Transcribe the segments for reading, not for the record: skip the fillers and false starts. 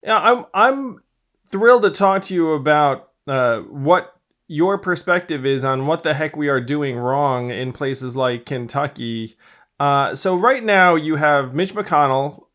Yeah, I'm thrilled to talk to you about what your perspective is on what the heck we are doing wrong in places like Kentucky. So right now you have Mitch McConnell,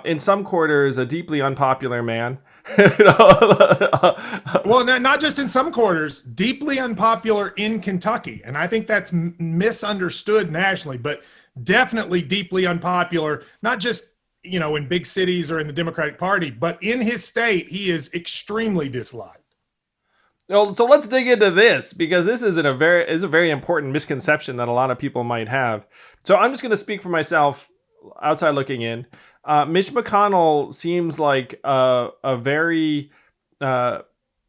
in some quarters a deeply unpopular man. You know? Well, not just in some quarters, deeply unpopular in Kentucky. And I think that's misunderstood nationally, but definitely deeply unpopular, not just, in big cities or in the Democratic Party, but in his state, he is extremely disliked. Well, so let's dig into this because this is a very important misconception that a lot of people might have. So I'm just going to speak for myself, outside looking in. Mitch McConnell seems like a very uh,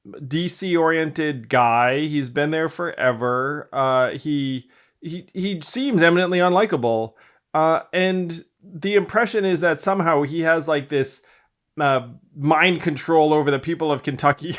DC oriented guy. He's been there forever. He seems eminently unlikable, and the impression is that somehow he has like this mind control over the people of Kentucky,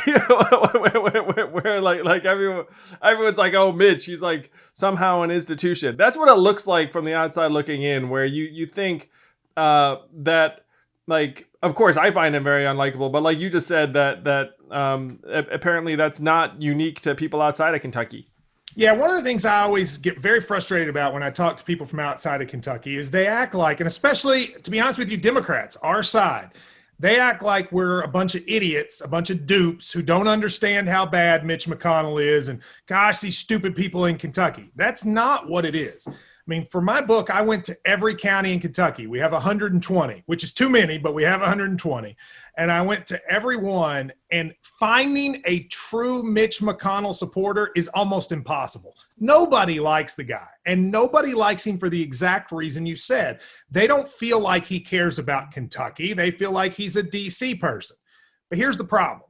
where like everyone's like, oh, Mitch, he's like somehow an institution. That's what it looks like from the outside looking in, where you think that, like, of course I find him very unlikable, but like you just said, that apparently that's not unique to people outside of Kentucky. Yeah, one of the things I always get very frustrated about when I talk to people from outside of Kentucky is they act like, and especially, to be honest with you, Democrats, our side, they act like we're a bunch of idiots, a bunch of dupes who don't understand how bad Mitch McConnell is. And gosh, these stupid people in Kentucky. That's not what it is. I mean, for my book, I went to every county in Kentucky. We have 120, which is too many, but we have 120. And I went to every one, and finding a true Mitch McConnell supporter is almost impossible. Nobody likes the guy, and nobody likes him for the exact reason you said. They don't feel like he cares about Kentucky. They feel like he's a DC person. But here's the problem.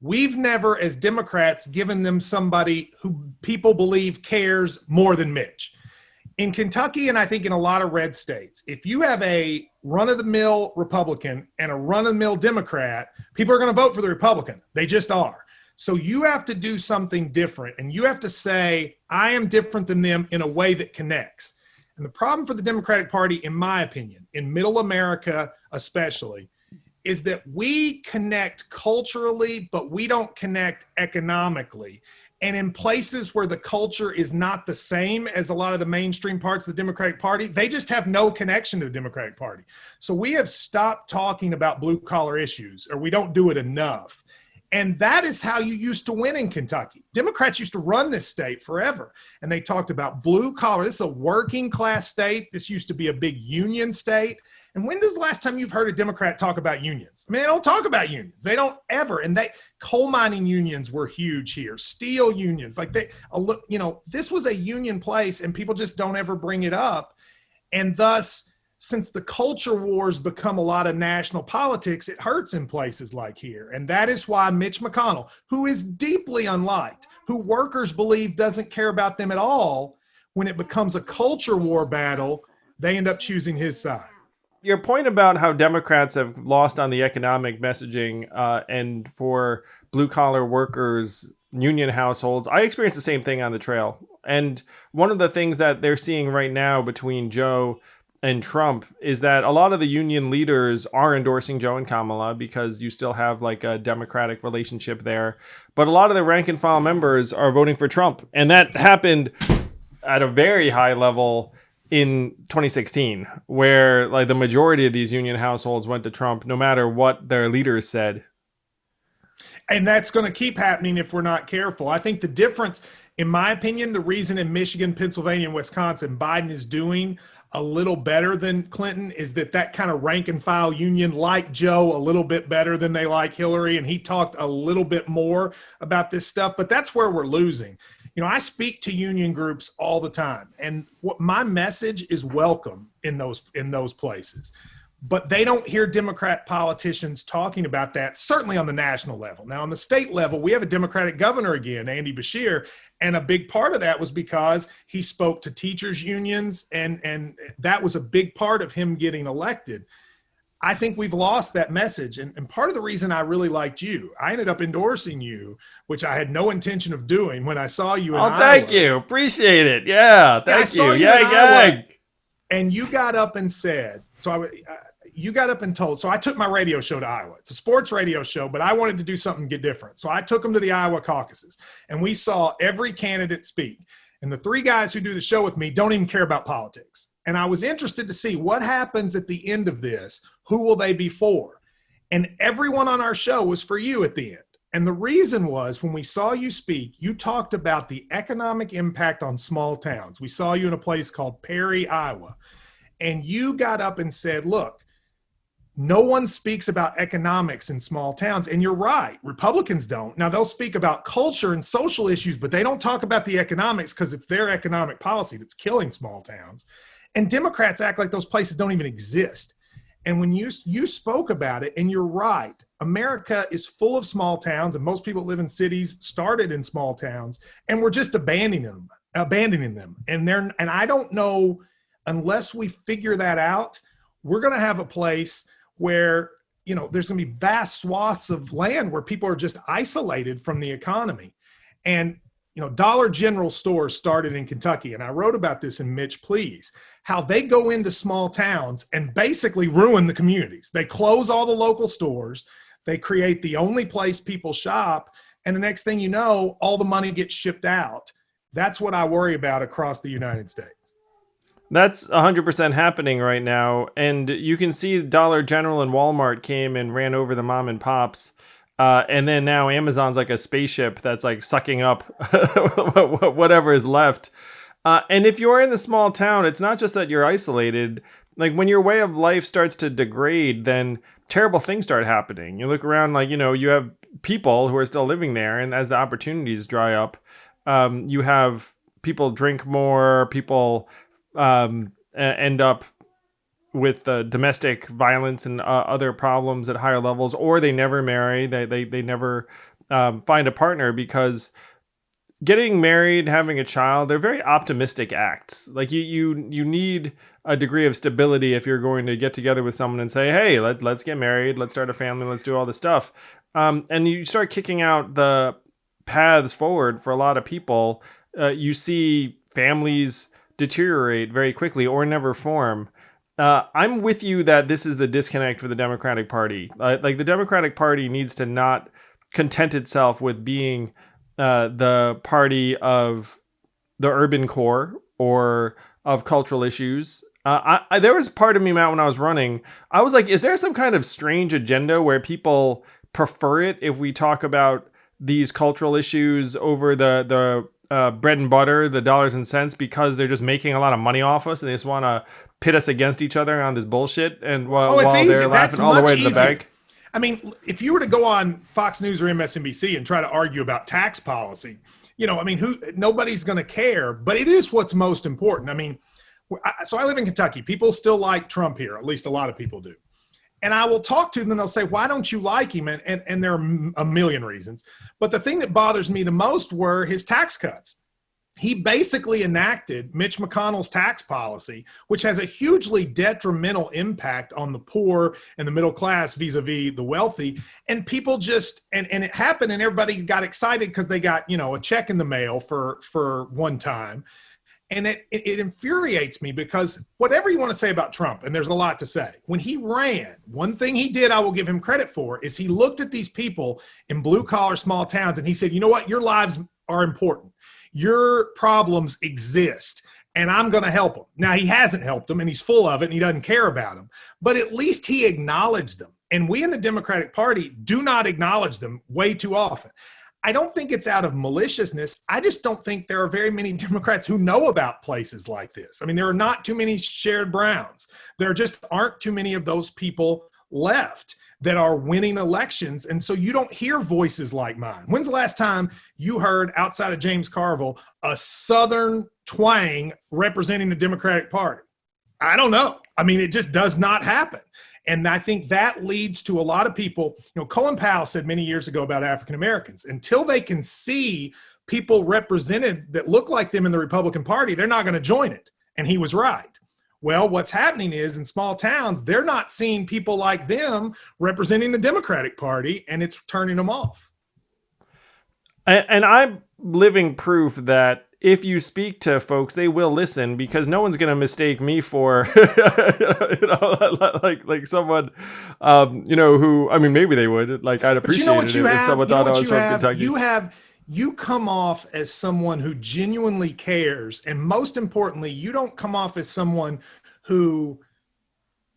We've never, as Democrats, given them somebody who people believe cares more than Mitch. In Kentucky, and I think in a lot of red states, if you have a run of the mill Republican and a run of the mill Democrat, people are going to vote for the Republican. They just are. So you have to do something different, and you have to say, I am different than them in a way that connects. And the problem for the Democratic Party, in my opinion, in middle America especially, is that we connect culturally, but we don't connect economically. And in places where the culture is not the same as a lot of the mainstream parts of the Democratic Party, they just have no connection to the Democratic Party. So we have stopped talking about blue collar issues, or we don't do it enough. And that is how you used to win in Kentucky. Democrats used to run this state forever. And they talked about blue collar. This is a working class state. This used to be a big union state. And when does the last time you've heard a Democrat talk about unions? I mean, they don't talk about unions. They don't ever. And coal mining unions were huge here. Steel unions, this was a union place, and people just don't ever bring it up. And thus, since the culture wars become a lot of national politics, it hurts in places like here. And that is why Mitch McConnell, who is deeply unliked, who workers believe doesn't care about them at all, when it becomes a culture war battle, they end up choosing his side. Your point about how Democrats have lost on the economic messaging, and for blue collar workers, union households, I experienced the same thing on the trail. And one of the things that they're seeing right now between Joe and Trump is that a lot of the union leaders are endorsing Joe and Kamala because you still have like a democratic relationship there. But a lot of the rank and file members are voting for Trump. And that happened at a very high level in 2016, where like the majority of these union households went to Trump no matter what their leaders said. And that's going to keep happening if we're not careful. I think the difference, in my opinion, the reason in Michigan, Pennsylvania, and Wisconsin, Biden is doing a little better than Clinton is that kind of rank and file union like Joe a little bit better than they like Hillary. And he talked a little bit more about this stuff, but that's where we're losing. I speak to union groups all the time, and what my message is welcome in those places. But they don't hear Democrat politicians talking about that, certainly on the national level. Now, on the state level, we have a Democratic governor again, Andy Beshear, and a big part of that was because he spoke to teachers' unions, and that was a big part of him getting elected. I think we've lost that message. And part of the reason I really liked you, I ended up endorsing you, which I had no intention of doing when I saw you in Oh, thank Iowa. you. Appreciate it. Yeah, Yeah, I thank saw you. you in Yeah, Iowa, yeah. and you got up and said, you got up and told, so I took my radio show to Iowa. It's a sports radio show, but I wanted to do something get different. So I took them to the Iowa caucuses, and we saw every candidate speak. And the three guys who do the show with me don't even care about politics. And I was interested to see what happens at the end of this. Who will they be for? And everyone on our show was for you at the end. And the reason was, when we saw you speak, you talked about the economic impact on small towns. We saw you in a place called Perry, Iowa. And you got up and said, look, no one speaks about economics in small towns. And you're right. Republicans don't. Now, they'll speak about culture and social issues, but they don't talk about the economics because it's their economic policy that's killing small towns. And Democrats act like those places don't even exist. And when you spoke about it, and you're right, America is full of small towns, and most people that live in cities started in small towns, and we're just abandoning them. And I don't know, unless we figure that out, we're going to have a place where, there's going to be vast swaths of land where people are just isolated from the economy. And Dollar General stores started in Kentucky, and I wrote about this in Mitch Please, how they go into small towns and basically ruin the communities. They close all the local stores. They create the only place people shop, and the next thing you know, all the money gets shipped out. That's what I worry about across the United States. That's 100% happening right now. And you can see Dollar General and Walmart came and ran over the mom and pops. And then now Amazon's like a spaceship that's like sucking up whatever is left. And if you're in the small town, it's not just that you're isolated. Like, when your way of life starts to degrade, then terrible things start happening. You look around, like, you have people who are still living there. And as the opportunities dry up, you have people drink more, people end up with domestic violence and other problems at higher levels, or they never marry. They never find a partner, because getting married, having a child, they're very optimistic acts. Like, you need a degree of stability if you're going to get together with someone and say, hey, let's get married, let's start a family, let's do all this stuff. And you start kicking out the paths forward for a lot of people. You see families deteriorate very quickly or never form. I'm with you that this is the disconnect for the Democratic Party. Like, the Democratic Party needs to not content itself with being the party of the urban core or of cultural issues. There was part of me, Matt, when I was running, I was like, is there some kind of strange agenda where people prefer it if we talk about these cultural issues over the bread and butter, the dollars and cents, because they're just making a lot of money off us and they just want to pit us against each other on this bullshit? And while they're laughing all the way to the bank. I mean, if you were to go on Fox News or MSNBC and try to argue about tax policy, nobody's going to care, but it is what's most important. I mean, so I live in Kentucky. People still like Trump here, at least a lot of people do. And I will talk to them and they'll say, why don't you like him? And there are a million reasons. But the thing that bothers me the most were his tax cuts. He basically enacted Mitch McConnell's tax policy, which has a hugely detrimental impact on the poor and the middle class vis-a-vis the wealthy. And people just, and it happened and everybody got excited because they got, a check in the mail for one time. And it infuriates me, because whatever you want to say about Trump, and there's a lot to say, when he ran, one thing he did I will give him credit for is he looked at these people in blue-collar small towns and he said, you know what, your lives are important. Your problems exist, and I'm going to help them. Now, he hasn't helped them, and he's full of it, and he doesn't care about them. But at least he acknowledged them. And we in the Democratic Party do not acknowledge them way too often. I don't think it's out of maliciousness. I just don't think there are very many Democrats who know about places like this. I mean, there are not too many Sherrod Browns. There just aren't too many of those people left that are winning elections. And so you don't hear voices like mine. When's the last time you heard, outside of James Carville, a Southern twang representing the Democratic Party? I don't know. I mean, it just does not happen. And I think that leads to a lot of people. Colin Powell said many years ago about African Americans, until they can see people represented that look like them in the Republican Party, they're not going to join it. And he was right. Well, what's happening is, in small towns, they're not seeing people like them representing the Democratic Party, and it's turning them off. And I'm living proof that if you speak to folks, they will listen, because no one's going to mistake me for, like someone, who, I mean, maybe they would. Like, I'd appreciate it if someone thought I was from Kentucky. You come off as someone who genuinely cares, and most importantly, you don't come off as someone who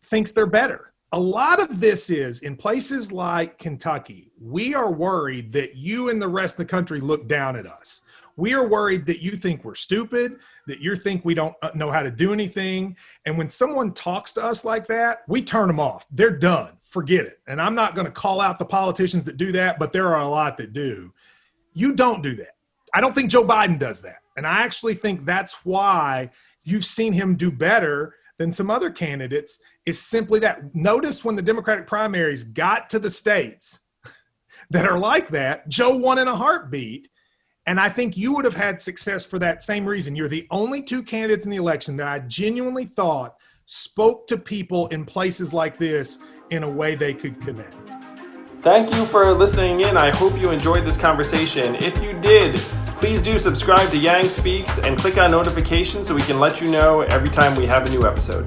thinks they're better. A lot of this is in places like Kentucky. We are worried that you and the rest of the country look down at us. We are worried that you think we're stupid, that you think we don't know how to do anything. And when someone talks to us like that, we turn them off. They're done. Forget it. And I'm not going to call out the politicians that do that, but there are a lot that do. You don't do that. I don't think Joe Biden does that. And I actually think that's why you've seen him do better than some other candidates, is simply that. Notice when the Democratic primaries got to the states that are like that, Joe won in a heartbeat. And I think you would have had success for that same reason. You're the only two candidates in the election that I genuinely thought spoke to people in places like this in a way they could connect. Thank you for listening in. I hope you enjoyed this conversation. If you did, please do subscribe to Yang Speaks and click on notifications so we can let you know every time we have a new episode.